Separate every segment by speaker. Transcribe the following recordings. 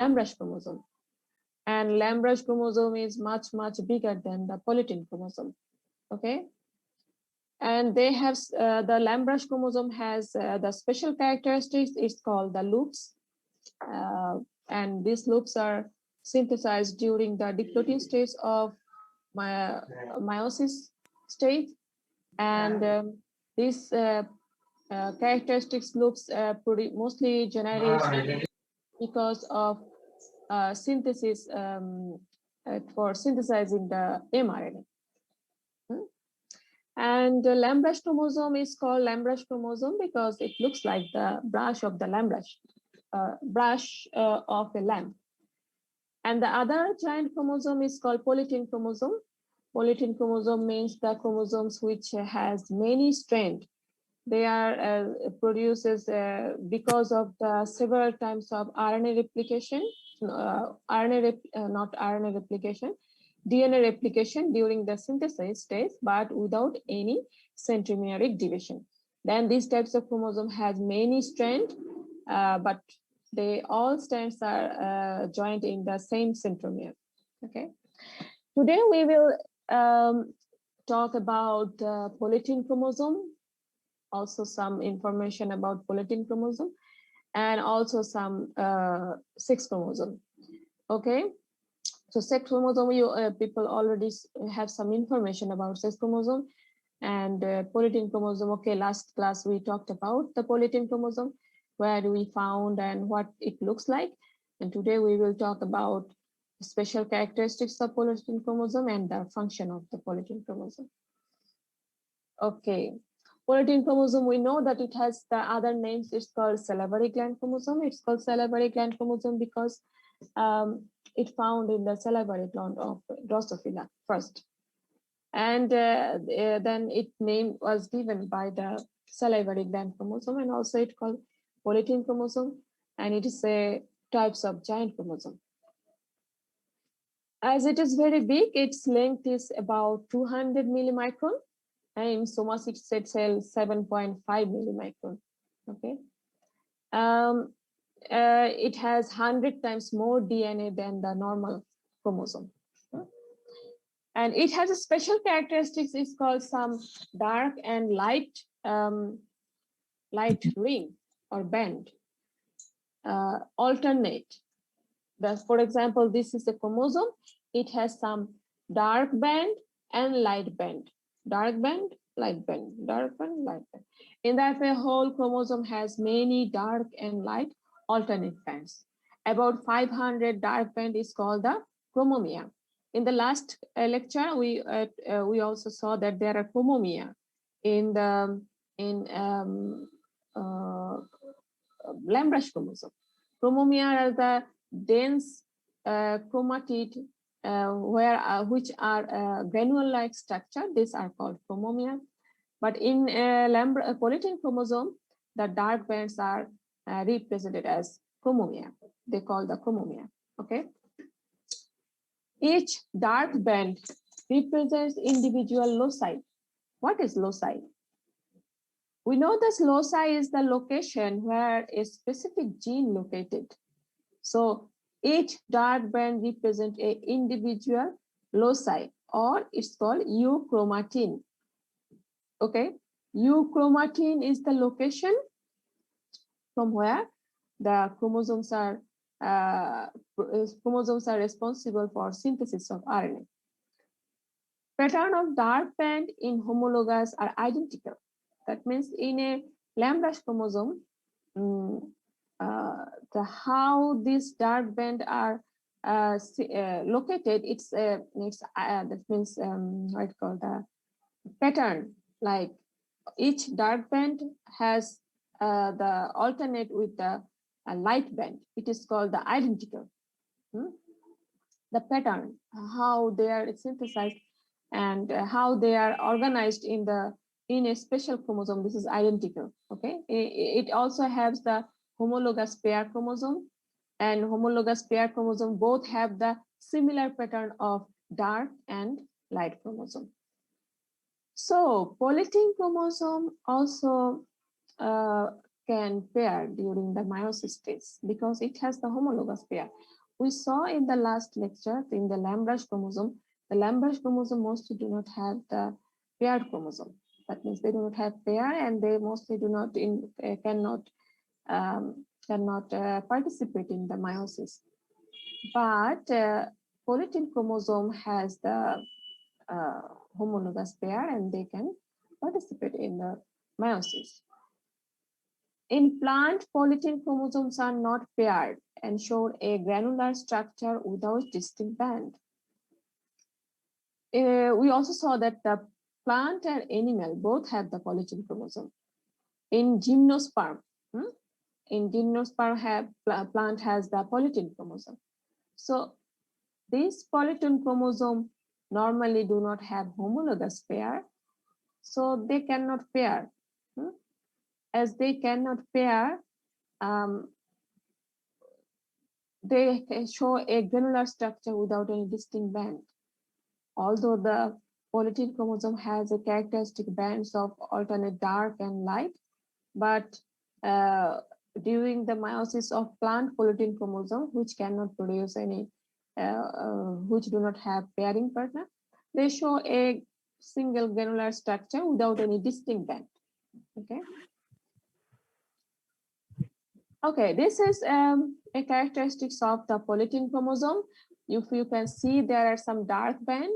Speaker 1: Lampbrash chromosome. And Lampbrash chromosome is much bigger than the Polytene chromosome. Okay. And they have the Lampbrash chromosome has the special characteristics. It's called the loops, and these loops are synthesized during the diplotin stage of meiosis stage, and these characteristics loops mostly generated because of synthesis for synthesizing the mRNA. And the Lampbrash chromosome is called Lampbrash chromosome because it looks like the brush of the Lampbrash, brush of a lamp. And the other giant chromosome is called Polytene chromosome. Polytene chromosome means the chromosomes which has many strands. They are produces because of the several times of RNA replication, not RNA replication, DNA replication during the synthesis stage, but without any centromeric division. Then these types of chromosome has many strands, but they all strands are joined in the same centromere. Okay. Today we will talk about Polytene chromosome, also some information about Polytene chromosome, and also some sex chromosome. Okay. So sex chromosome, you people already have some information about sex chromosome and Polytene chromosome. Okay, last class we talked about the Polytene chromosome, where we found and what it looks like. And today we will talk about special characteristics of Polytene chromosome and the function of the Polytene chromosome. Okay, Polytene chromosome, we know that it has the other names. It's called salivary gland chromosome. It's called salivary gland chromosome because it found in the salivary gland of Drosophila first, and then its name was given by the salivary gland chromosome, and also it called Polytene chromosome, and it is a types of giant chromosome. As it is very big, its length is about 200 millimicron, and in somatic cell 7.5 millimicron. Okay. It has 100 times more DNA than the normal chromosome. And it has a special characteristics. It's called some dark and light ring or band, alternate. For example, this is a chromosome. It has some dark band and light band. Dark band, light band, dark band, light band. In that way, whole chromosome has many dark and light alternate bands. About 500 dark band is called the chromomere. In the last lecture, we also saw that there are chromomere in the Lampbrash chromosome. Chromomere are the dense chromatid which are granule-like structure. These are called chromomere. But in Polytene chromosome, the dark bands are represented as chromomere. They call the chromomere. Okay. Each dark band represents individual loci. What is loci? We know that loci is the location where a specific gene located. So each dark band represents an individual loci, or it's called euchromatin. Okay, euchromatin is the location from where the chromosomes are responsible for synthesis of RNA. Pattern of dark band in homologous are identical. That means in a Lampbrash chromosome, how these dark band are located, that means what it's called the pattern. Like each dark band has the alternate with the light band. It is called the identical. The pattern, how they are synthesized and how they are organized in a special chromosome. This is identical. Okay. It also has the homologous pair chromosome, and homologous pair chromosome both have the similar pattern of dark and light chromosome. So Polytene chromosome also can pair during the meiosis stage because it has the homologous pair. We saw in the last lecture in the Lampbrash chromosome, the Lampbrash chromosome mostly do not have the paired chromosome. That means they do not have pair and they mostly do not cannot participate in the meiosis. But Polytene chromosome has the homologous pair and they can participate in the meiosis. In plant, polytene chromosomes are not paired and show a granular structure without distinct band. We also saw that the plant and animal both have the polytene chromosome. In gymnosperm, plant has the polytene chromosome. So these polytene chromosome normally do not have homologous pair, so they cannot pair. As they cannot pair, they show a granular structure without any distinct band. Although the polytene chromosome has a characteristic bands of alternate dark and light, but during the meiosis of plant polytene chromosome, which cannot produce any, which do not have pairing partner, they show a single granular structure without any distinct band. Okay. Okay, this is a characteristics of the polytene chromosome. If you can see, there are some dark band,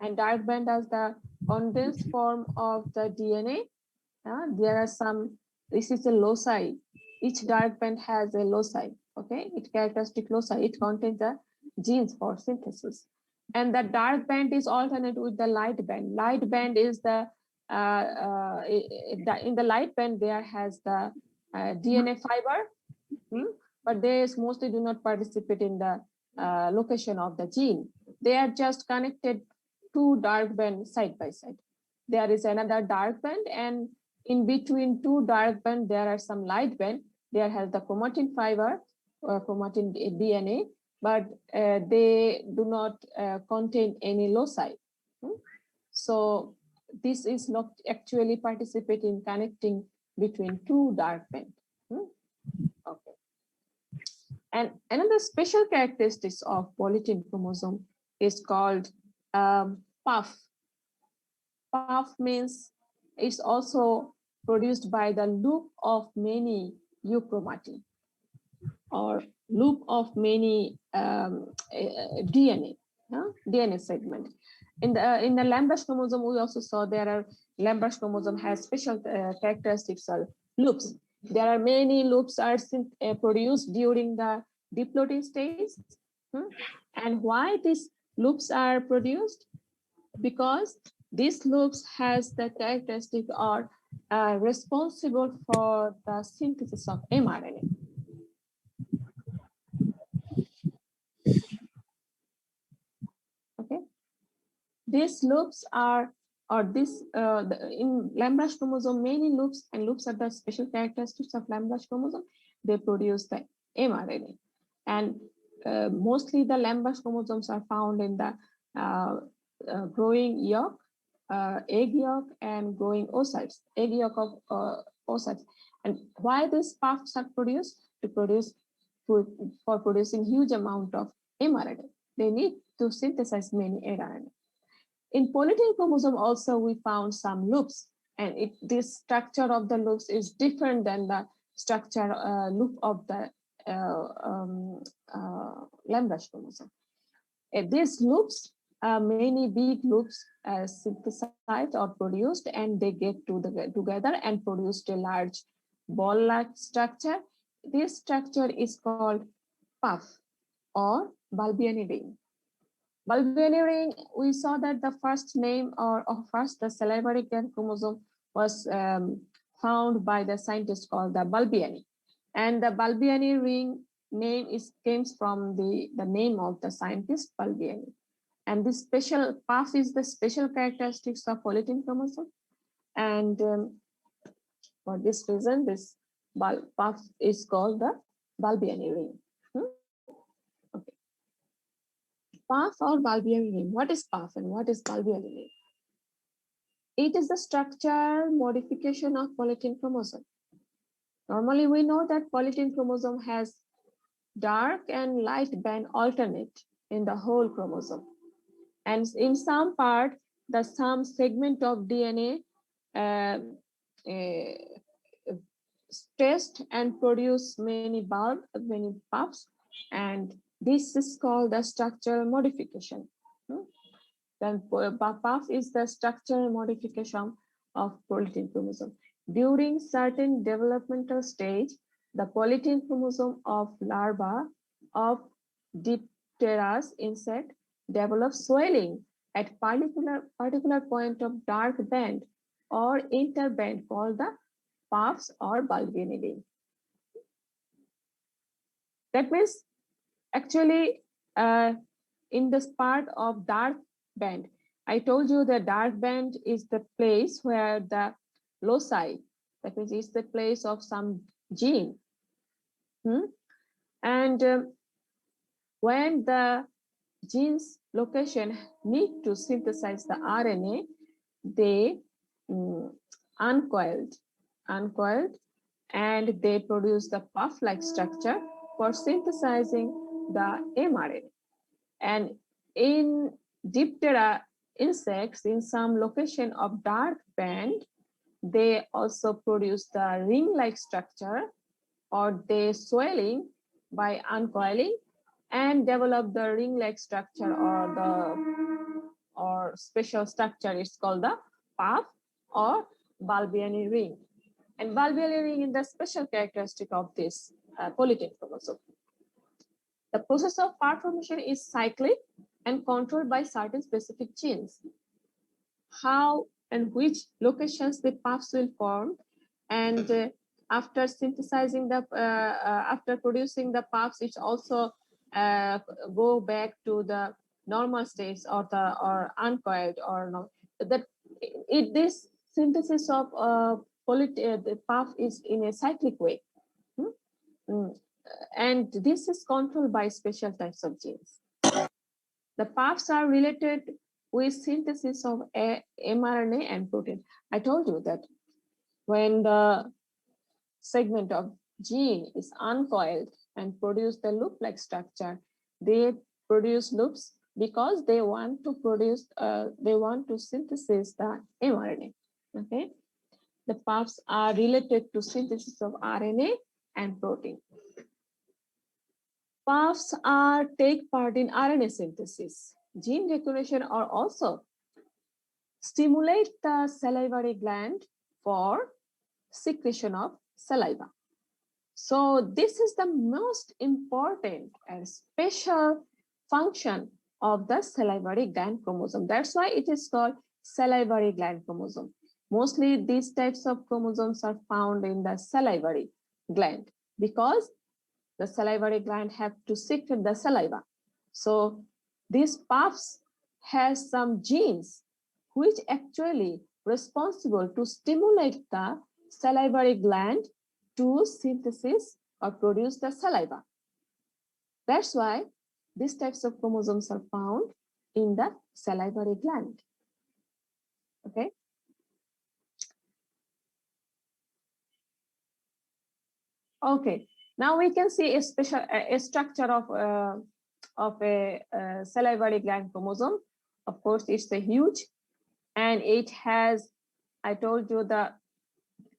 Speaker 1: and dark band as the condensed form of the DNA. There are some, this is a loci. Each dark band has a loci, okay? It characteristic loci, it contains the genes for synthesis. And the dark band is alternate with the light band. Light band is the, in the light band, there has the DNA fiber, but they mostly do not participate in the location of the gene. They are just connected two dark bands side by side. There is another dark band, and in between two dark band, there are some light band. There has the chromatin fiber or chromatin DNA, but they do not contain any loci. So this is not actually participate in connecting between two dark band. Okay. And another special characteristics of polytene chromosome is called puff. Puff means it's also produced by the loop of many euchromatin or loop of many DNA segment. In the Lampbrash chromosome, we also saw there are Lampbrash chromosome has special characteristics of loops. There are many loops are produced during the diploid stage. And why these loops are produced? Because these loops has the characteristic are responsible for the synthesis of mRNA. Okay, these loops are, or this in Lampbrash chromosome, many loops, and loops are the special characteristics of Lampbrash chromosome. They produce the mRNA, and mostly the Lampbrash chromosomes are found in the growing yolk, egg yolk, and growing oocytes, egg yolk of oocytes. And why these puffs are produced? To produce for producing huge amount of mRNA. They need to synthesize many mRNA. In polytene chromosome also we found some loops, and this structure of the loops is different than the structure loop of the Lampbrash chromosome. These loops, many big loops synthesized or produced, and they get together and produced a large ball-like structure. This structure is called puff or Balbiani ring. Balbiani ring, we saw that the first name or first the salivary gland chromosome was found by the scientist called the Balbiani, and the Balbiani ring name comes from the name of the scientist Balbiani. And this special puff is the special characteristics of polytene chromosome, and for this reason this puff is called the Balbiani ring. Okay. Puff or Balbiani ring. What is puff and what is Balbiani ring? It is the structure modification of polytene chromosome. Normally, we know that polytene chromosome has dark and light band alternate in the whole chromosome. And in some part, some segment of DNA uh, stressed and produce many bulb, many puffs, and this is called the structural modification. Then puff is the structural modification of polytene chromosome. During certain developmental stage, the polytene chromosome of larva of Dipteras insect develops swelling at particular point of dark band or interband called the puffs or bulbiniding. That means actually in this part of dark band, I told you the dark band is the place where the loci, that means it's the place of some gene. And when the gene's location need to synthesize the RNA, they uncoiled, and they produce the puff-like structure for synthesizing the mRNA. And in Diptera insects, in some location of dark band, they also produce the ring-like structure, or they swelling by uncoiling and develop the ring-like structure or special structure. It's called the puff or Balbiani ring. And Balbiani ring is the special characteristic of this polytene chromosome. The process of part formation is cyclic and controlled by certain specific genes. How and which locations the puffs will form, and after synthesizing the after producing the puffs, it's also go back to the normal states or uncoiled or no. That this synthesis of the puff is in a cyclic way. And this is controlled by special types of genes. The puffs are related with synthesis of mRNA and protein. I told you that when the segment of gene is uncoiled and produce the loop-like structure, they produce loops because they want to synthesize the mRNA. Okay, the puffs are related to synthesis of RNA and protein. Puffs take part in RNA synthesis. Gene recognition are also stimulate the salivary gland for secretion of saliva. So this is the most important and special function of the salivary gland chromosome. That's why it is called salivary gland chromosome. Mostly these types of chromosomes are found in the salivary gland because the salivary gland have to secrete the saliva. So these puffs has some genes which actually responsible to stimulate the salivary gland to synthesis or produce the saliva. That's why these types of chromosomes are found in the salivary gland. Okay. Okay. Now we can see a special structure of a salivary gland chromosome. Of course, it's a huge, and it has, I told you, the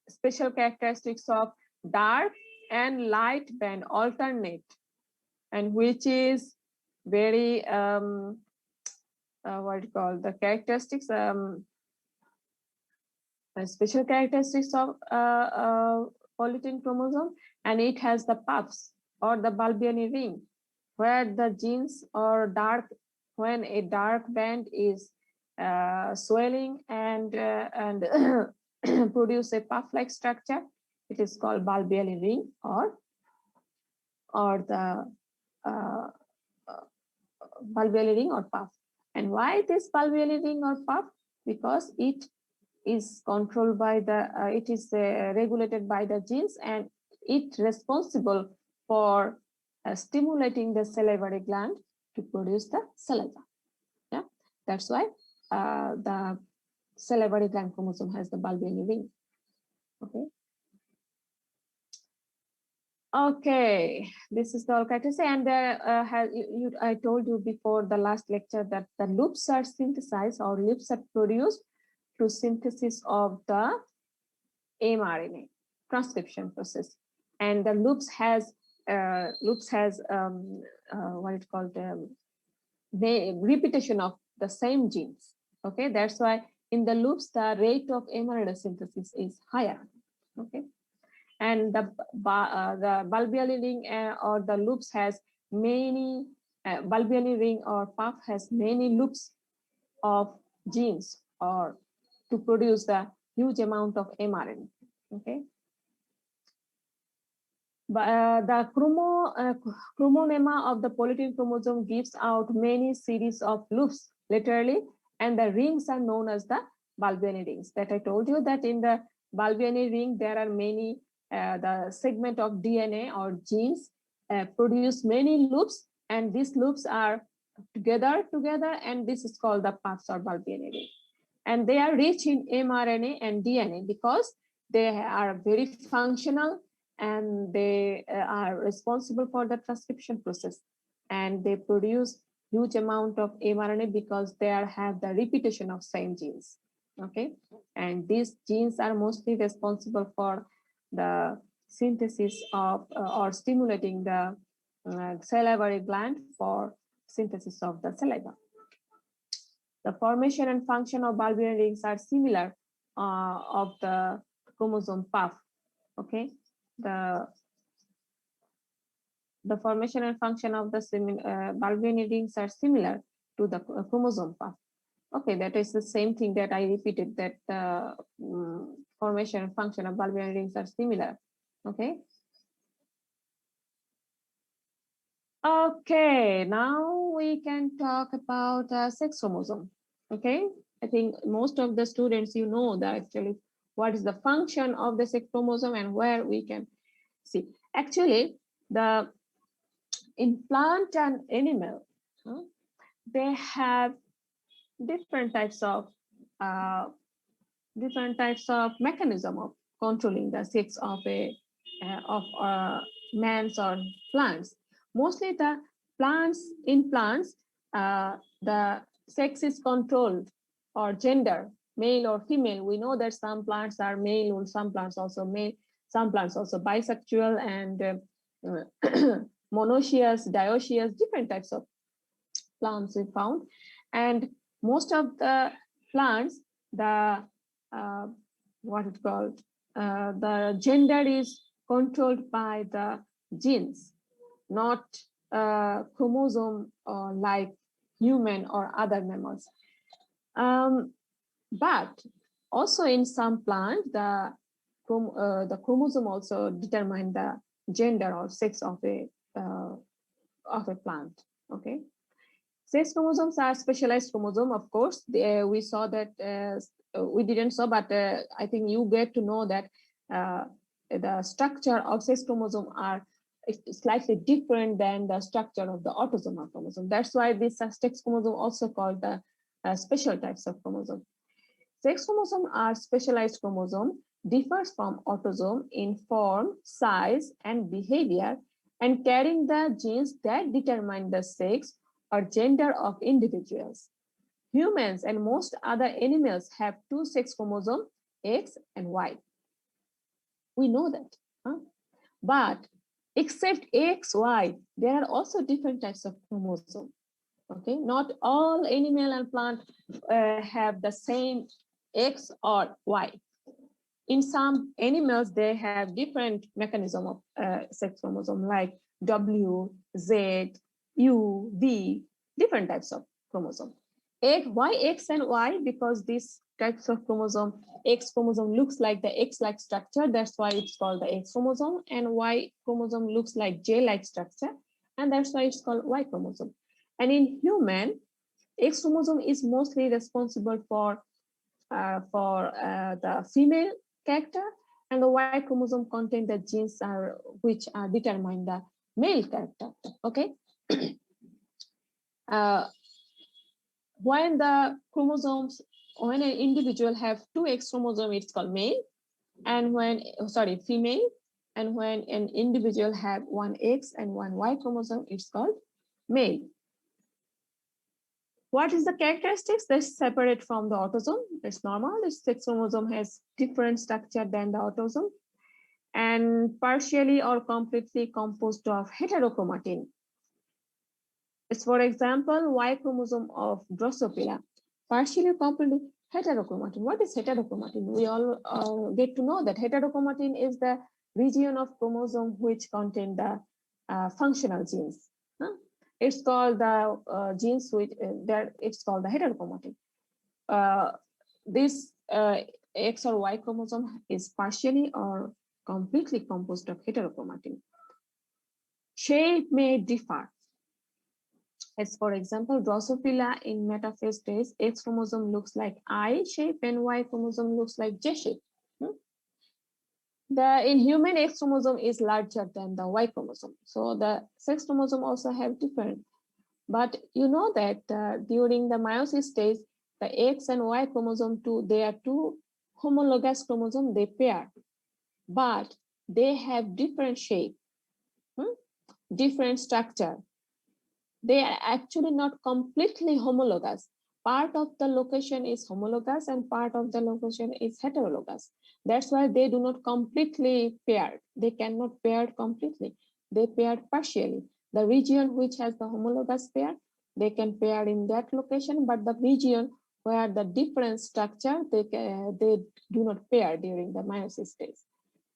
Speaker 1: special characteristics of dark and light band alternate, and which is very what do you call the characteristics special characteristics of polytene chromosome, and it has the puffs or the Balbiani ring, where the genes are dark when a dark band is swelling and produce a puff-like structure. It is called Balbiani ring or the Balbiani ring or puff. And why this Balbiani ring or puff? Because it is controlled by the it is regulated by the genes, and it responsible for stimulating the salivary gland to produce the saliva. Yeah, that's why the salivary gland chromosome has the Balbiani ring. Okay. Okay, this is the all characteristic, and I told you before the last lecture that the loops are synthesized or loops are produced through synthesis of the mRNA transcription process, and the loops has what it called the repetition of the same genes. Okay, that's why in the loops the rate of mRNA synthesis is higher. Okay, and the bulbily ring or the loops has many bulbily ring or puff has many loops of genes or to produce the huge amount of mRNA. Okay, but the chromonema of the polytene chromosome gives out many series of loops laterally, and the rings are known as the bulbily rings. That I told you that in the bulbily ring there are many the segment of DNA or genes produce many loops, and these loops are together, and this is called the puffs or bulbily ring. And they are rich in mRNA and DNA because they are very functional and they are responsible for the transcription process, and they produce huge amount of mRNA because they have the repetition of same genes. Okay, and these genes are mostly responsible for the synthesis of or stimulating the salivary gland for synthesis of the saliva. The formation and function of bulbily rings are similar of the chromosome puff. Okay, the formation and function of the bulbily rings are similar to the chromosome puff. Okay, that is the same thing that I repeated, that the formation and function of bulbily rings are similar. Okay. Okay, now we can talk about sex chromosome. Okay, I think most of the students, you know that actually what is the function of the sex chromosome and where we can see. Actually, the in plant and animal, they have different types of mechanism of controlling the sex of mans or plants. Mostly the plants, the sex is controlled, or gender, male or female. We know that some plants are male, or some plants also male, some plants also bisexual, and monoecious, dioecious, different types of plants we found. And most of the plants, the what it's called, the gender is controlled by the genes, not chromosome like human or other mammals. But also in some plants, the chromosome also determine the gender or sex of a plant. Okay. Sex chromosomes are specialized chromosome, of course. We saw that, we didn't saw, but I think you get to know that the structure of sex chromosome are slightly different than the structure of the autosomal chromosome. That's why this sex chromosome also called the special types of chromosome. Sex chromosome are specialized chromosome, differs from autosome in form, size, and behavior, and carrying the genes that determine the sex or gender of individuals. Humans and most other animals have two sex chromosomes, X and Y. We know that. But except X, Y, there are also different types of chromosomes. Okay, not all animal and plant have the same X or Y. In some animals, they have different mechanism of sex chromosome, like W, Z, U, V, different types of chromosome. Why X and Y? Because these types of chromosome, X chromosome looks like the X-like structure, that's why it's called the X chromosome, and Y chromosome looks like J-like structure, and that's why it's called Y chromosome. And in human, X chromosome is mostly responsible for the female character, and the Y chromosome contain the genes which determine the male character. Okay. When the chromosomes, when an individual have two X chromosomes, it's called male, and when female, And when an individual have one X and one Y chromosome, it's called male. What is the characteristics that separate from the autosome? It's normal. The sex chromosome has different structure than the autosome and partially or completely composed of heterochromatin. It's, for example, Y chromosome of Drosophila, partially completely heterochromatin. What is heterochromatin? We all get to know that heterochromatin is the region of chromosome which contain the functional genes. It's called the genes which it's called the heterochromatin. This X or Y chromosome is partially or completely composed of heterochromatin. Shape may differ. As for example, Drosophila in metaphase stage, X chromosome looks like I shape and Y chromosome looks like J shape. In human, X chromosome is larger than the Y chromosome. So the sex chromosome also have different. But you know that during the meiosis stage, the X and Y chromosome they are two homologous chromosomes, they pair, but they have different shape, different structure. They are actually not completely homologous. Part of the location is homologous and part of the location is heterologous. That's why they do not completely pair. They cannot pair completely. They pair partially. The region which has the homologous pair, they can pair in that location, but the region where the different structure, they do not pair during the meiosis stage.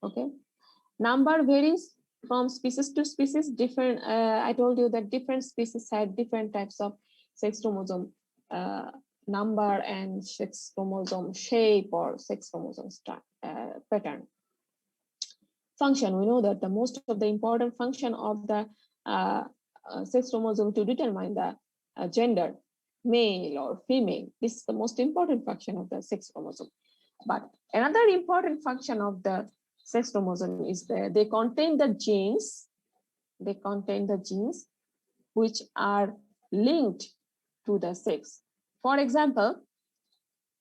Speaker 1: Okay. Number varies from species to species. Different. I told you that different species had different types of sex chromosome number and sex chromosome shape or sex chromosome pattern. Function. We know that the most of the important function of the sex chromosome to determine the gender, male or female. This is the most important function of the sex chromosome. But another important function of the sex chromosome is that they contain the genes. They contain the genes which are linked to the sex. For example,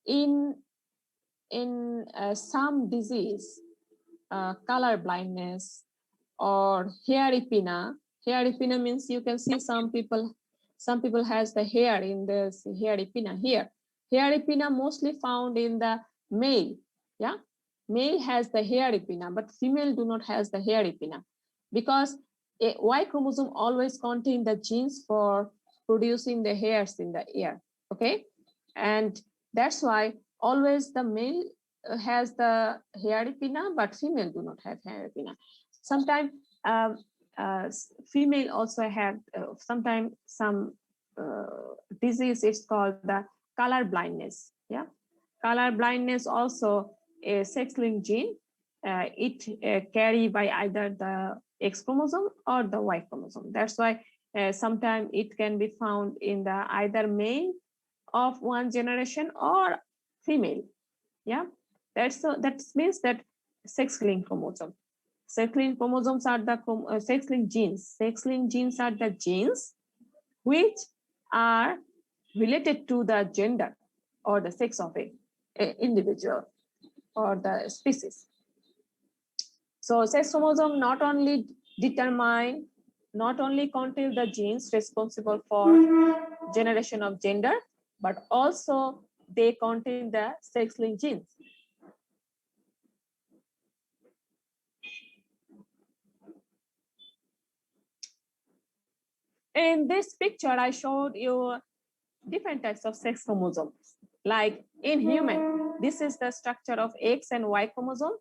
Speaker 1: in some disease, color blindness or hairy-pina. Hairy-pina means you can see some people has the hair in this hairy-pina here. Hairy-pina mostly found in the male. Yeah, male has the hairy-pina, but female do not has the hairy-pina because a Y chromosome always contain the genes for producing the hairs in the ear. Okay, and that's why always the male has the hairy-pina, but female do not have hairy-pina. Sometimes female also have sometimes some disease is called the color blindness. Yeah, color blindness also a sex-linked gene. It carry by either the X chromosome or the Y chromosome. That's why sometimes it can be found in the either male of one generation or female. Yeah, that means that sex-linked chromosome. Sex-linked chromosomes are the sex-linked genes. Sex-linked genes are the genes which are related to the gender or the sex of a individual or the species. So sex chromosome not only contain the genes responsible for generation of gender, but also they contain the sex-linked genes. In this picture, I showed you different types of sex chromosomes. Like in human, this is the structure of X and Y chromosome.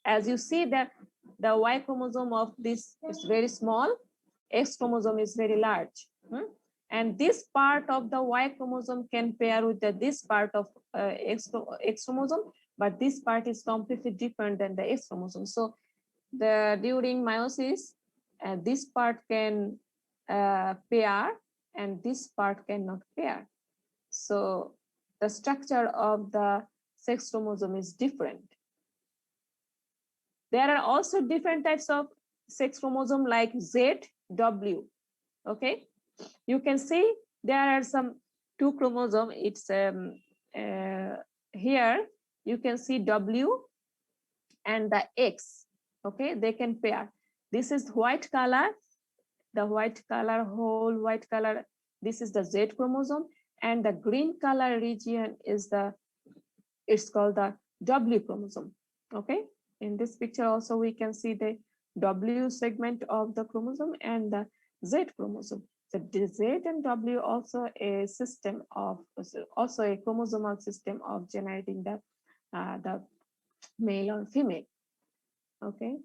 Speaker 1: As you see that the Y chromosome of this is very small, X chromosome is very large. And this part of the Y chromosome can pair with this part of X chromosome, but this part is completely different than the X chromosome. So during meiosis, this part can pair and this part cannot pair. So the structure of the sex chromosome is different. There are also different types of sex chromosome like Z, W. Okay, you can see there are some two chromosomes. It's here you can see W and the X. Okay, they can pair. This is white color, the white color, whole white color. This is the Z chromosome, and the green color region is it's called the W chromosome. Okay, in this picture also we can see the W segment of the chromosome and the Z chromosome. So the Z and W also a system of, also a chromosomal system of generating the male or female. Okay,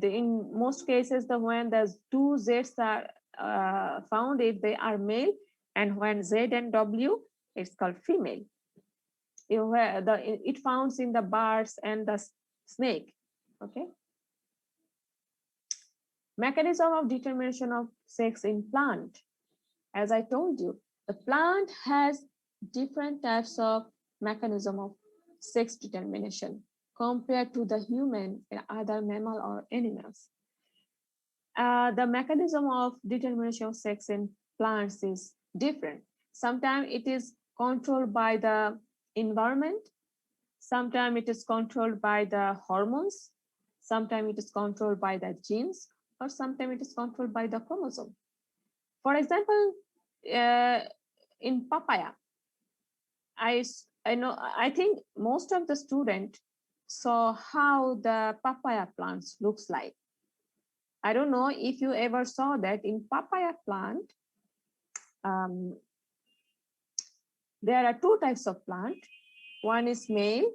Speaker 1: in most cases, when the two Z's are found, if they are male, and when Z and W, it's called female. It founds in the birds and the snake. Okay. Mechanism of determination of sex in plant. As I told you, the plant has different types of mechanism of sex determination compared to the human and other mammal or animals. The mechanism of determination of sex in plants is different. Sometimes it is controlled by the environment. Sometimes it is controlled by the hormones. Sometimes it is controlled by the genes, or sometimes it is controlled by the chromosome. For example, in papaya, I think most of the students saw how the papaya plants looks like. I don't know if you ever saw that in papaya plant. There are two types of plant. One is male,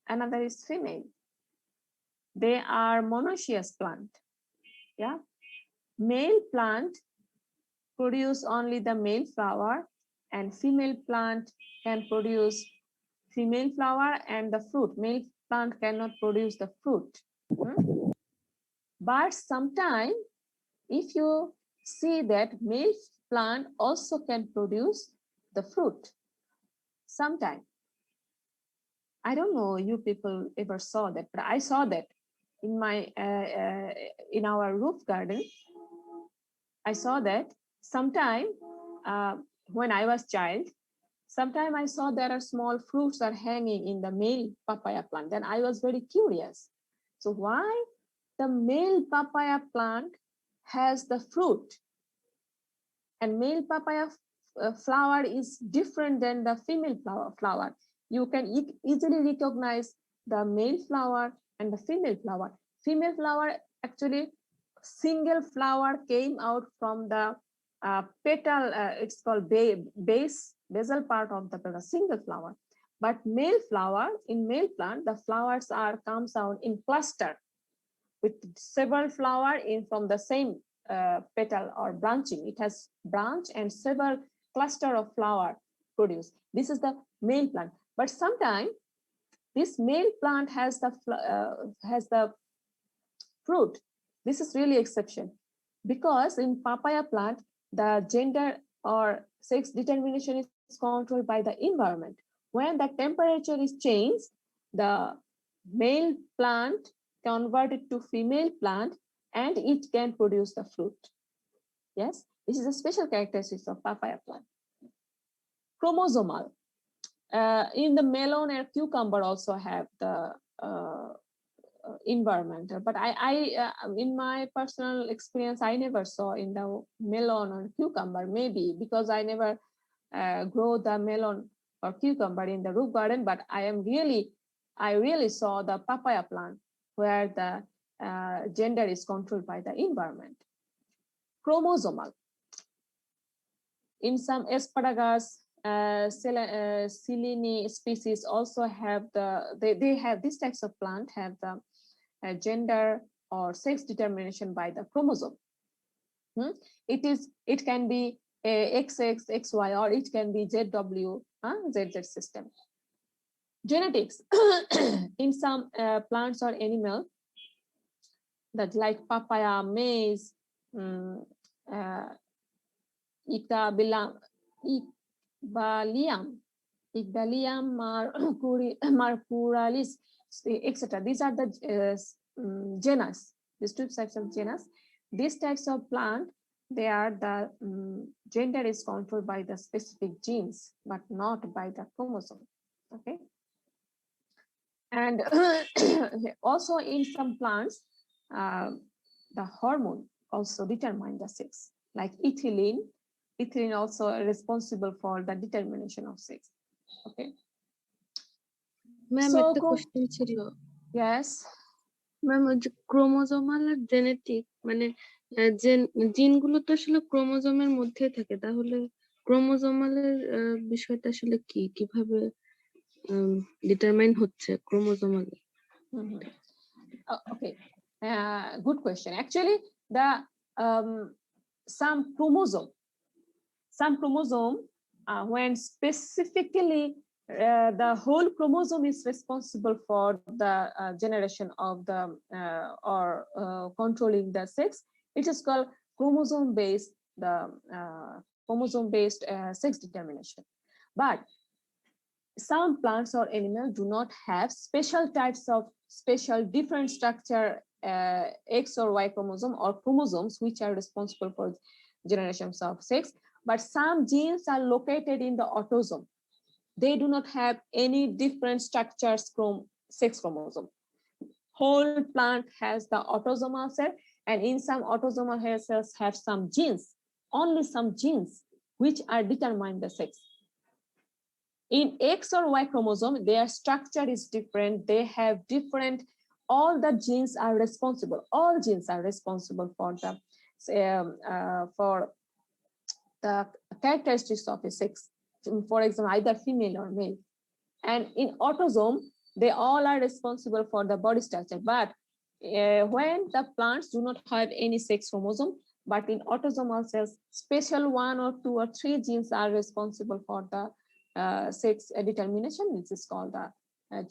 Speaker 1: another is female. They are monoecious plant. Yeah, male plant produce only the male flower, and female plant can produce female flower and the fruit. Male plant cannot produce the fruit. But sometimes, if you see that male plant also can produce the fruit, sometime. I don't know you people ever saw that, but I saw that in my in our roof garden. I saw that sometime when I was child. Sometime I saw there are small fruits are hanging in the male papaya plant. Then I was very curious. So why the male papaya plant has the fruit, and male papaya flower is different than the female flower. You can easily recognize the male flower and the female flower. Female flower, actually single flower came out from the petal, it's called basal part of the single flower. But male flower, in male plant, the flowers comes out in cluster with several flower in from the same petal or branching. It has branch and several cluster of flower produced. This is the male plant. But sometimes this male plant has the fruit. This is really exception, because in papaya plant, the gender or sex determination is controlled by the environment. When the temperature is changed, the male plant converted to female plant, and it can produce the fruit. Yes, this is a special characteristic of papaya plant. Chromosomal. In the melon and cucumber also have the environmental, but I in my personal experience, I never saw in the melon or cucumber, maybe because I never grow the melon or cucumber in the roof garden. But I really saw the papaya plant where the gender is controlled by the environment. Chromosomal. In some asparagus, Silene species also have they have these types of plant have the gender or sex determination by the chromosome. It can be XX, XY, or it can be ZW, ZZ system. Genetics. In some plants or animal, that like papaya, maize, Igdalium marpuralis, etc. These are the genus. These two types of genus. These types of plant, they are the gender is controlled by the specific genes, but not by the chromosome. Okay. And also in some plants, the hormone also determine the sex, like ethylene. Ethylene also responsible for the determination of sex. Okay.
Speaker 2: Ma'am
Speaker 1: So,
Speaker 2: একটা question ছিল
Speaker 1: yes.
Speaker 2: Ma'am ওই যে chromosomal আর genetic মানে জিনগুলো তো আসলে ক্রোমোজোমের মধ্যে থাকে, তাহলে ক্রোমোজোমালের বিষয়টা আসলে কি, কিভাবে ডিটারমাইন হচ্ছে chromosomal?
Speaker 1: Okay, good question. Actually, the some chromosome, when specifically the whole chromosome is responsible for the generation of the or controlling the sex, it is called chromosome-based sex determination. But some plants or animals do not have special types of special different structure X or Y chromosome or chromosomes which are responsible for generations of sex, but some genes are located in the autosome. They do not have any different structures from sex chromosome. Whole plant has the autosomal cell, and in some autosomal cells have some genes, only some genes which are determine the sex. In X or Y chromosome, their structure is different. They have different, all the genes are responsible. All genes are responsible for the characteristics of a sex. For example, either female or male. And in autosome, they all are responsible for the body structure. But when the plants do not have any sex chromosome, but in autosomal cells, special 1 or 2 or 3 genes are responsible for the sex determination. This is called the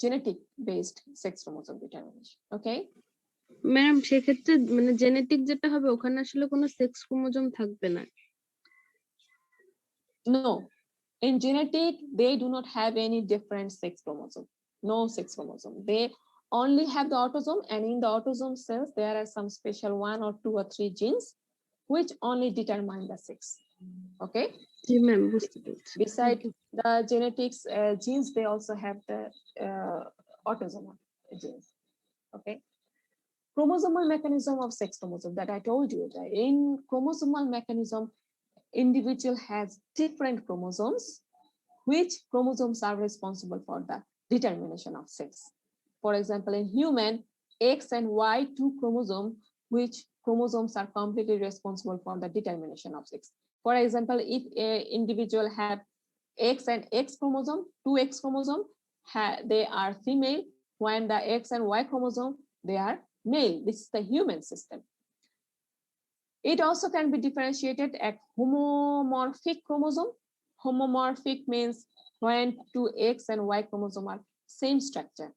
Speaker 1: genetic-based sex chromosome determination. Okay.
Speaker 2: Ma'am সেক্ষেত্রে মানে genetic যেটা হবে ওখানে আসলে কোনো sex chromosome থাকবে না?
Speaker 1: No, in genetic they do not have any different sex chromosome. No sex chromosome. They only have the autosome, and in the autosome cells there are some special 1 or 2 or 3 genes which only determine the sex. Okay.
Speaker 2: G ma'am বুঝতে পেরেছি।
Speaker 1: Beside the genetics genes, they also have the autosomal genes. Okay. Chromosomal mechanism of sex chromosome that I told you, that in chromosomal mechanism, individual has different chromosomes. Which chromosomes are responsible for the determination of sex? For example, in human, X and Y, 2 chromosomes, which chromosomes are completely responsible for the determination of sex. For example, if a individual have X and X chromosome, 2X chromosome, they are female, when the X and Y chromosome, they are male. This is the human system. It also can be differentiated at homomorphic chromosome. Homomorphic means when 2 X and Y chromosome are same structure,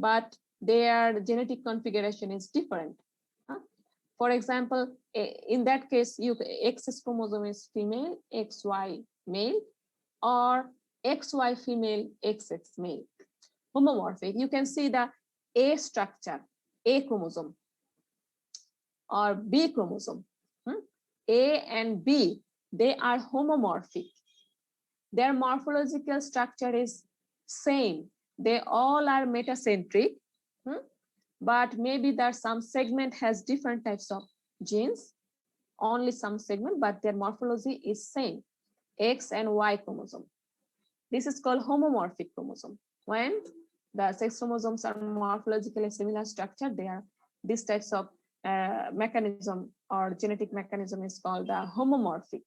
Speaker 1: but their genetic configuration is different. For example, in that case, X chromosome is female, XY male, or XY female, XX male. Homomorphic, you can see the A structure, A chromosome, or B chromosome. A and B, they are homomorphic. Their morphological structure is same. They all are metacentric, but maybe that some segment has different types of genes, only some segment, but their morphology is same, X and Y chromosome. This is called homomorphic chromosome. When the sex chromosomes are morphologically similar structure, they are these types of mechanism or genetic mechanism is called the homomorphic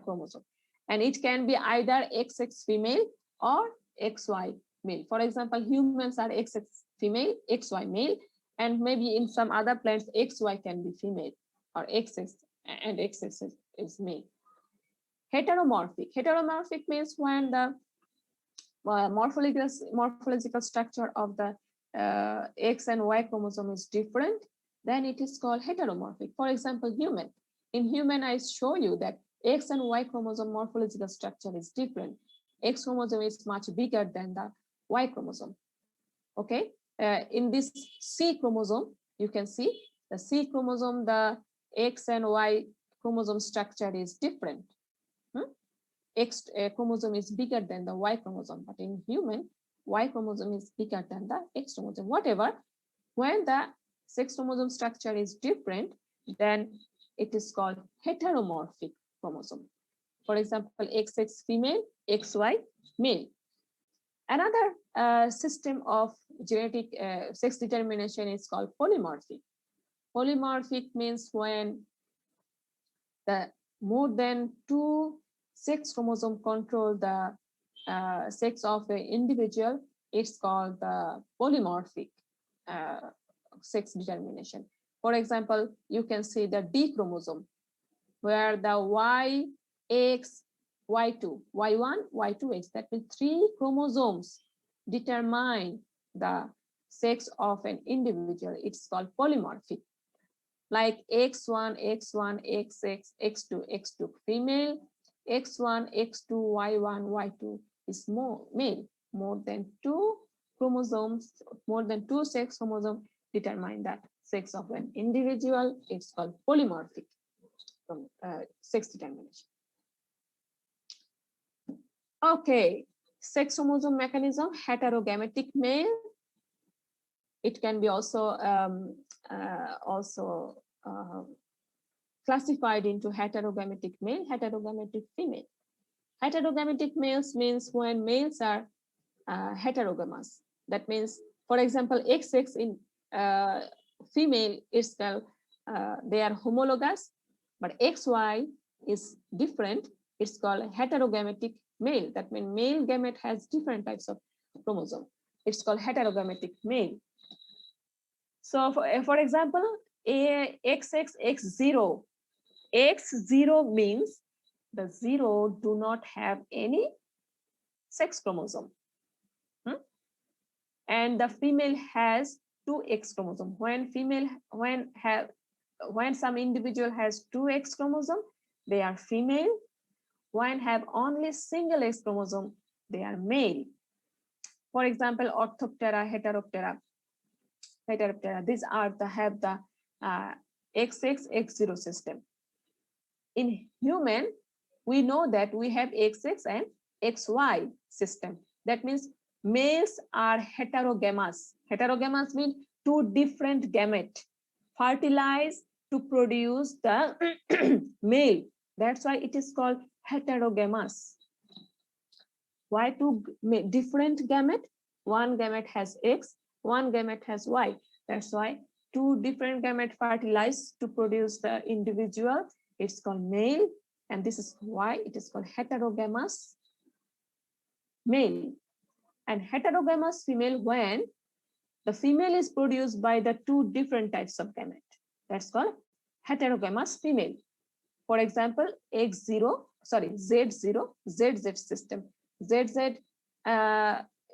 Speaker 1: chromosome, and it can be either XX female or XY male. For example, humans are XX female, XY male, and maybe in some other plants XY can be female, or XX and XX is male. Heteromorphic means when the morphological structure of the X and Y chromosome is different, then it is called heteromorphic. For example, human. In human, I show you that X and Y chromosome morphological structure is different. X chromosome is much bigger than the Y chromosome. Okay. In this C chromosome, you can see the C chromosome, the X and Y chromosome structure is different. X chromosome is bigger than the Y chromosome, but in human, Y chromosome is bigger than the X chromosome. Whatever, when the sex chromosome structure is different, then it is called heteromorphic chromosome. For example, XX female, XY male. Another system of genetic sex determination is called polymorphic. Polymorphic means when the more than two sex chromosome control the sex of an individual, it's called the polymorphic sex determination. For example, you can see the D chromosome, where the Y, X, Y2, Y1, Y2X, that means 3 chromosomes determine the sex of an individual. It's called polymorphic. Like X1, X1, XX, X2, X2 female, X1, X2, Y1, Y2 is male. More than 2 chromosomes, more than 2 sex chromosomes determine that sex of an individual. It's called polymorphic sex determination. Okay, sex chromosome mechanism, heterogametic male. It can be also classified into heterogametic male, heterogametic female. Heterogametic males means when males are heterogamous. That means, for example, XX in female is called they are homologous, but XY is different. It's called heterogametic male. That means male gamete has different types of chromosome. It's called heterogametic male. So for example, XXX0, X0 means the 0 do not have any sex chromosome. And the female has 2 X chromosome. When some individual has 2 X chromosome, they are female. When have only single X chromosome, they are male. For example, Orthoptera, Heteroptera. These are have the XX-X0 system. In human, we know that we have XX and XY system. That means males are heterogamous. Heterogamous means 2 different gametes fertilize to produce the male. That's why it is called heterogamous. Why 2 different gametes? One gamete has X, one gamete has Y. That's why 2 different gametes fertilize to produce the individual. It's called male, and this is why it is called heterogamous male. And heterogamous female when the female is produced by the 2 different types of gamete. That's called heterogamous female. For example, Z0, ZZ system. ZZ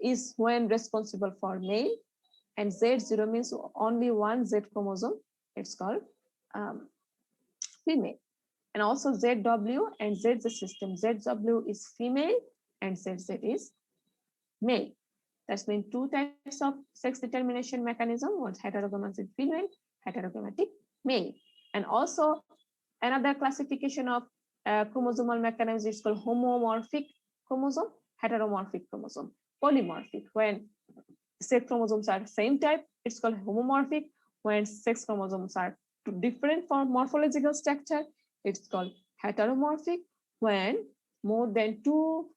Speaker 1: is when responsible for male, and Z0 means only one Z chromosome. It's called female. And also ZW and ZZ system. ZW is female and ZZ is male. That's mean 2 types of sex determination mechanism. One's heterogamous in female, heterogametic male. And also another classification of chromosomal mechanism is called homomorphic chromosome, heteromorphic chromosome, polymorphic. When sex chromosomes are same type, it's called homomorphic. When sex chromosomes are different from morphological structure, it's called heteromorphic. When more than 2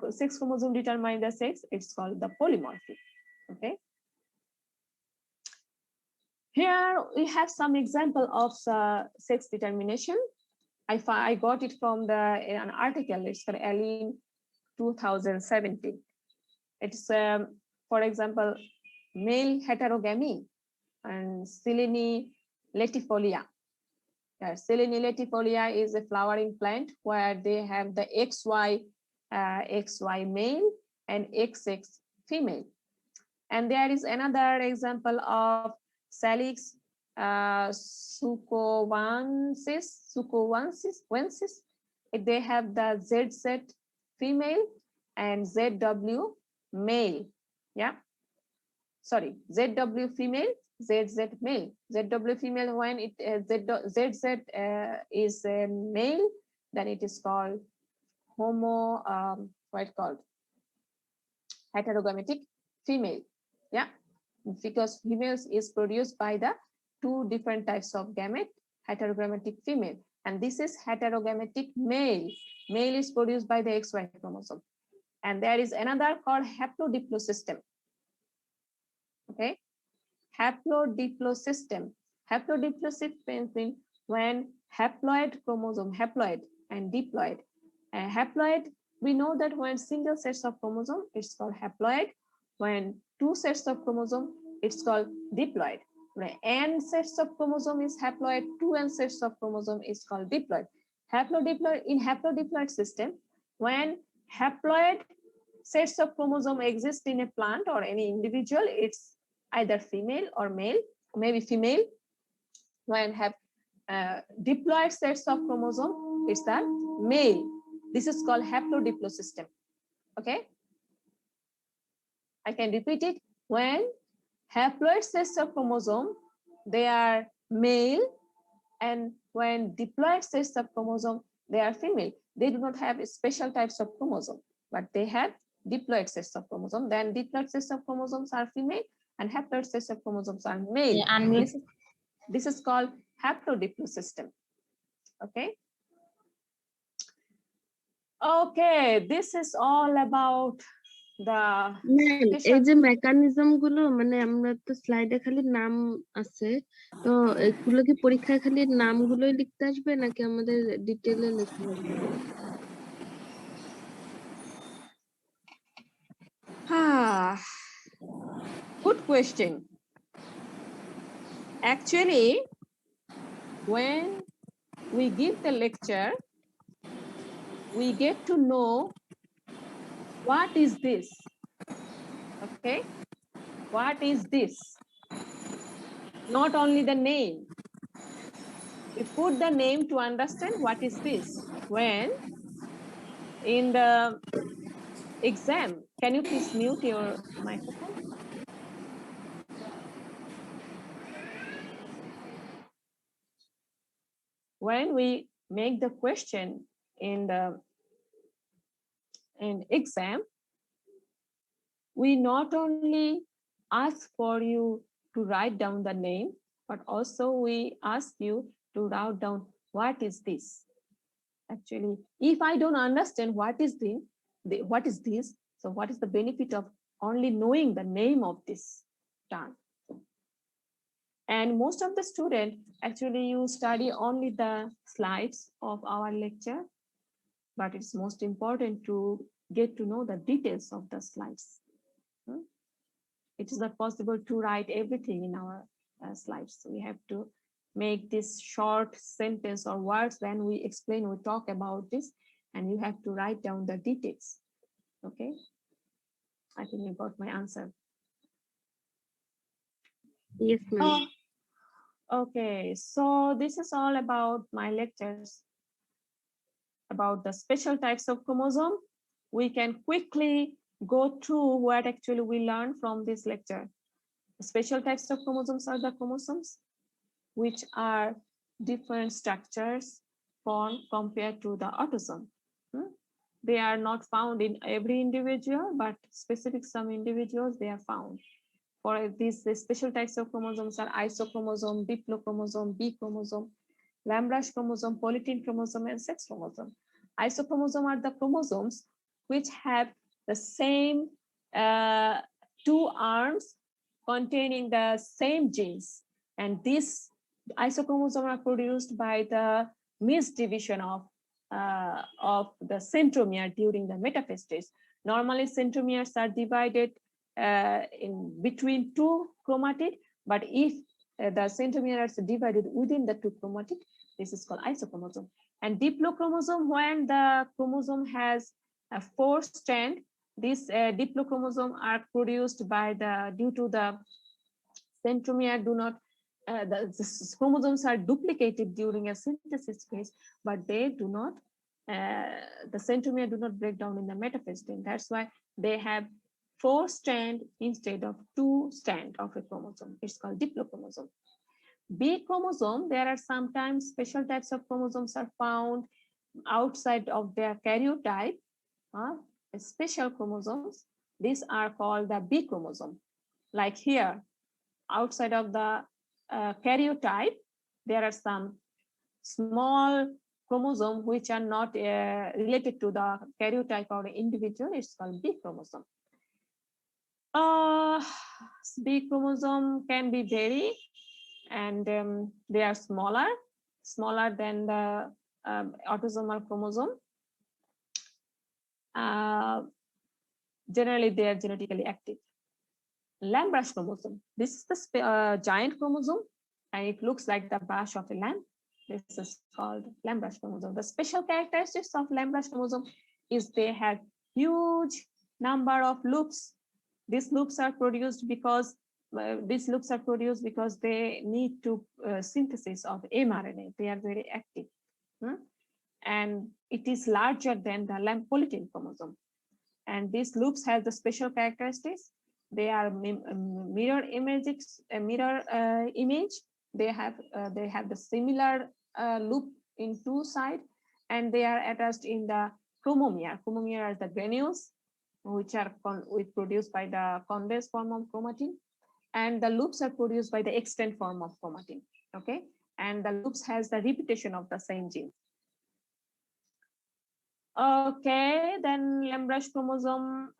Speaker 1: sex chromosomes determine the sex, it's called the polymorphic. Okay. Here we have some example of sex determination. I got it from an article. It's called Allen 2017. It's for example, male heterogamy and Silene latifolia. Silene latifolia is a flowering plant where they have the XY male and XX female. And there is another example of Salix sucovensis. They have the ZZ female and ZW male. Yeah. Sorry, ZW female, ZZ male. ZW female when it ZZ is a male, then it is called heterogametic female. Yeah, because females is produced by the two different types of gamete, heterogametic female, and this is heterogametic male. Male is produced by the XY chromosome. And there is another called haplodiplo system. Okay, haplodiplo system. Haplodiplo system means when haploid chromosome, haploid and diploid. Haploid, we know that when single sets of chromosome, it's called haploid. When two sets of chromosome, it's called diploid. When n sets of chromosome is haploid, two n sets of chromosome is called diploid. Haplodiploid, in haplodiploid system, when haploid sets of chromosome exist in a plant or any individual, it's either female or male, maybe female. When have diploid sets of chromosome, it's the male. This is called haplodiplo system. Okay, I can repeat it. When haploid sets of chromosome, they are male, and when diploid sets of chromosome, they are female. They do not have special types of chromosome, but they have diploid sets of chromosome. Then diploid sets of chromosomes are female, and haploid sets of chromosomes are male. Yeah, this is called haplodiplo system. Okay. Okay, this is all about the
Speaker 2: এই যে mechanism গুলো, মানে আমরা তো স্লাইডে খালি নাম আছে, তো এগুলো কি পরীক্ষায় খালি নামগুলোই লিখতে আসবে নাকি আমাদের ডিটেইলে লেখা লাগবে?
Speaker 1: Good question. Actually, when we give the lecture, we get to know what is this. Okay, what is this? Not only the name. We put the name to understand what is this. When in the exam, can you please mute your microphone? When we make the question in the exam, we not only ask for you to write down the name, but also we ask you to write down what is this. Actually, if I don't understand what is this, so what is the benefit of only knowing the name of this term? And most of the students, actually, you study only the slides of our lecture, but it's most important to get to know the details of the slides. It is not possible to write everything in our slides. So we have to make this short sentence or words when we explain, we talk about this, and you have to write down the details. Okay, I think you got my answer.
Speaker 2: Yes, ma'am.
Speaker 1: Okay, so this is all about my lectures about the special types of chromosome. We can quickly go through what actually we learned from this lecture. The special types of chromosomes are the chromosomes which are different structures formed compared to the autosome. They are not found in every individual, but specific some individuals they are found. For these special types of chromosomes are isochromosome, diplochromosome, B-chromosome, Lampbrash chromosome, Polytene chromosome, and sex chromosome. Isochromosome are the chromosomes which have the same two arms containing the same genes, and these isochromosomes are produced by the misdivision of the centromere during the metaphase stage. Normally, centromeres are divided in between two chromatid, but if the centromere is divided within the two chromatid, this is called isochromosome. And diplochromosome, when the chromosome has a 4 strand, these diplochromosome are produced by due to the centromere do not the chromosomes are duplicated during a synthesis phase, but they do not the centromere do not break down in the metaphase stage. That's why they have 4 strand instead of 2 strand of a chromosome. It's called diplochromosome. B chromosome, there are sometimes special types of chromosomes are found outside of their karyotype, special chromosomes. These are called the B chromosome. Like here, outside of the karyotype, there are some small chromosomes which are not related to the karyotype of the individual. It's called B chromosome. B chromosome can be very, and they are smaller than the autosomal chromosome. Generally, they are genetically active. Lampbrash chromosome. This is the giant chromosome, and it looks like the brush of a lamp. This is called Lampbrash chromosome. The special characteristics of Lampbrash chromosome is they have huge number of loops. These loops are produced because they need to synthesis of mRNA. They are very active, and it is larger than the Polytene chromosome. And these loops have the special characteristics. They are mirror images, mirror image. They have the similar loop in two sides, and they are attached in the chromomere. Chromomere are the granules which are produced by the convex form of chromatin, and the loops are produced by the extant form of chromatin. Okay, and the loops has the repetition of the same gene. Okay, then Lampbrash chromosome.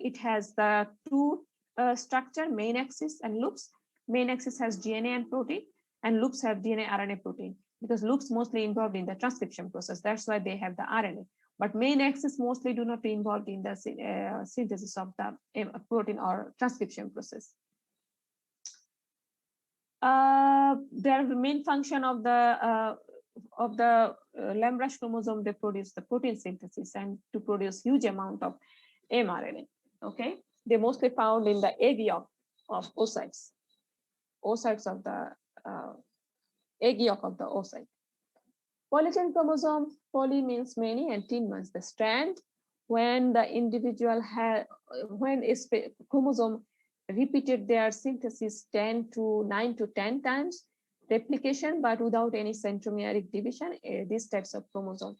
Speaker 1: It has the two structure, main axis and loops. Main axis has DNA and protein, and loops have DNA, RNA, protein, because loops mostly involved in the transcription process. That's why they have the RNA. But main axis mostly do not be involved in the synthesis of the protein or transcription process. The main function of the Lampbrash chromosome, they produce the protein synthesis and to produce huge amount of mRNA. Okay, they mostly found in the egg yolk of oocytes of the egg yolk of the oocyte. Polytene chromosome, poly means many and tin means the strand. When the individual when a chromosome repeated their synthesis 9 to 10 times replication, but without any centromeric division, these types of chromosomes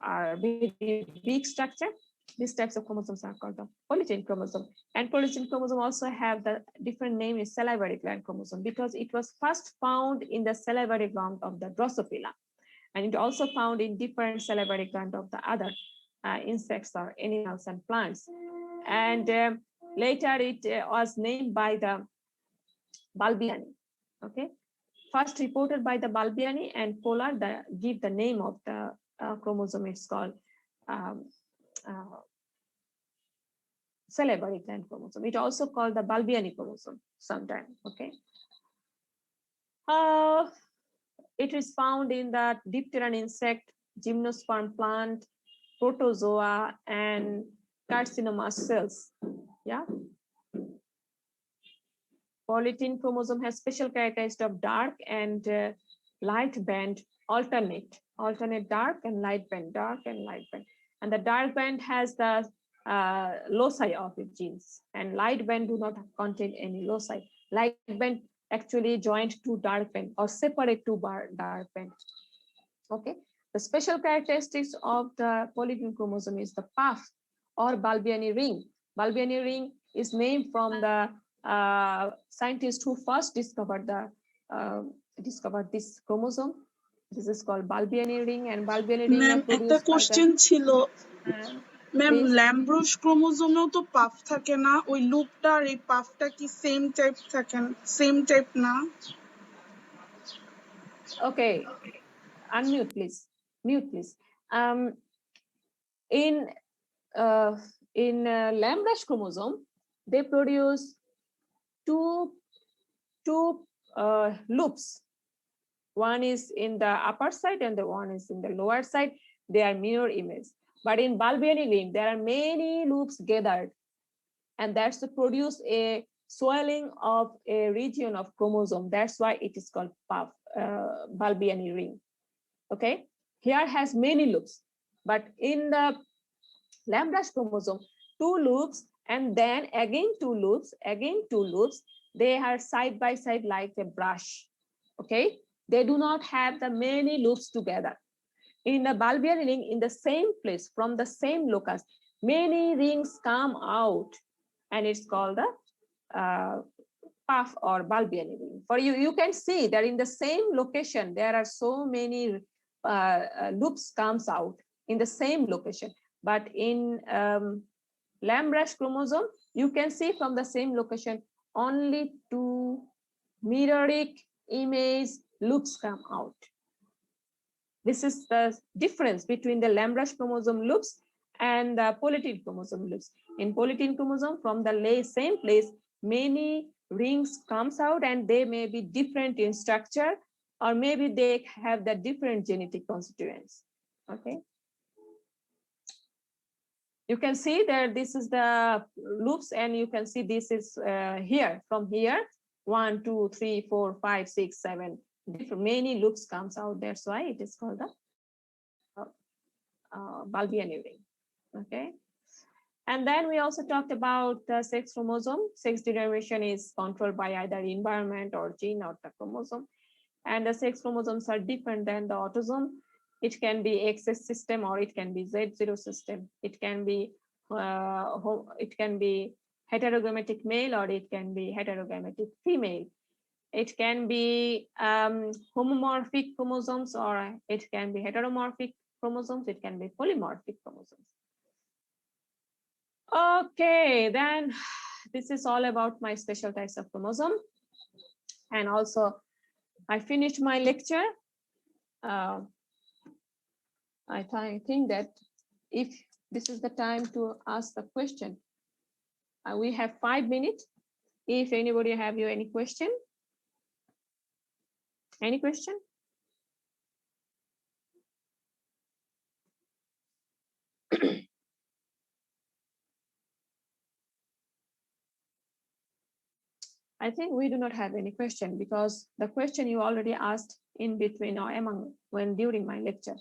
Speaker 1: are very big structure. These types of chromosomes are called the Polytene chromosome. And Polytene chromosome also have the different name is salivary gland chromosome, because it was first found in the salivary gland of the Drosophila, and it also found in different salivary gland of the other insects or animals and plants. And later it was named by the Balbiani. Okay, first reported by the Balbiani, and Pollard give the name of the chromosome. It's called salivary gland chromosome. It also called the Balbiani chromosome sometime. Okay. It is found in the dipteran insect, gymnosperm plant, protozoa, and carcinoma cells. Yeah. Polytene chromosome has special characteristics of dark and light band, alternate dark and light band, and the dark band has the loci of its genes, and light band do not contain any loci. Light band actually joined to dark band or separate to dark band. Okay, the special characteristics of the Polytene chromosome is the puff or Balbiani ring. Balbiani ring is named from the scientist who first discovered this chromosome. This is called Balbiani ring, and Balbiani ring
Speaker 3: ma'am একটা question ছিল ma'am ল্যাম্ব্রোস ক্রোমোজোমেও তো puff থাকে না, ওই লুপটা আর এই পাফটা কি same type না?
Speaker 1: Okay, unmute please, mute please. In Lampbrash chromosome, they produce two loops. One is in the upper side and the one is in the lower side. They are mirror image. But in Balbiani ring, there are many loops gathered, and that's to produce a swelling of a region of chromosome. That's why it is called Balbiani ring. Okay, here has many loops, but in the Lampbrash chromosome, 2 loops, and then again 2 loops, they are side by side like a brush. Okay, they do not have the many loops together. In the Balbiani ring, in the same place, from the same locus, many rings come out, and it's called the puff or bulbian ring. For you can see that in the same location, there are so many loops comes out in the same location. But in Lampbrash chromosome, you can see from the same location only 2 mirroring image loops come out. This is the difference between the Lampbrash chromosome loops and the Polytene chromosome loops. In Polytene chromosome, from the same place, many rings comes out and they may be different in structure, or maybe they have the different genetic constituents. Okay. You can see that this is the loops, and you can see this is here, from here, 1, 2, 3, 4, 5, 6, 7. Many loops comes out. That's why it is called the bulbian ring. Okay. And then we also talked about the sex chromosome. Sex determination is controlled by either environment or gene or the chromosome. And the sex chromosomes are different than the autosome. It can be XX system or it can be Z0 system. It can be heterogrammatic male or it can be heterogrammatic female. It can be homomorphic chromosomes or it can be heteromorphic chromosomes. It can be polymorphic chromosomes. Okay, then this is all about my special types of chromosome. And also I finished my lecture. I think that if this is the time to ask the question, we have 5 minutes. If anybody have you any question? Any question? I think we do not have any question because the question you already asked in between or during my lecture.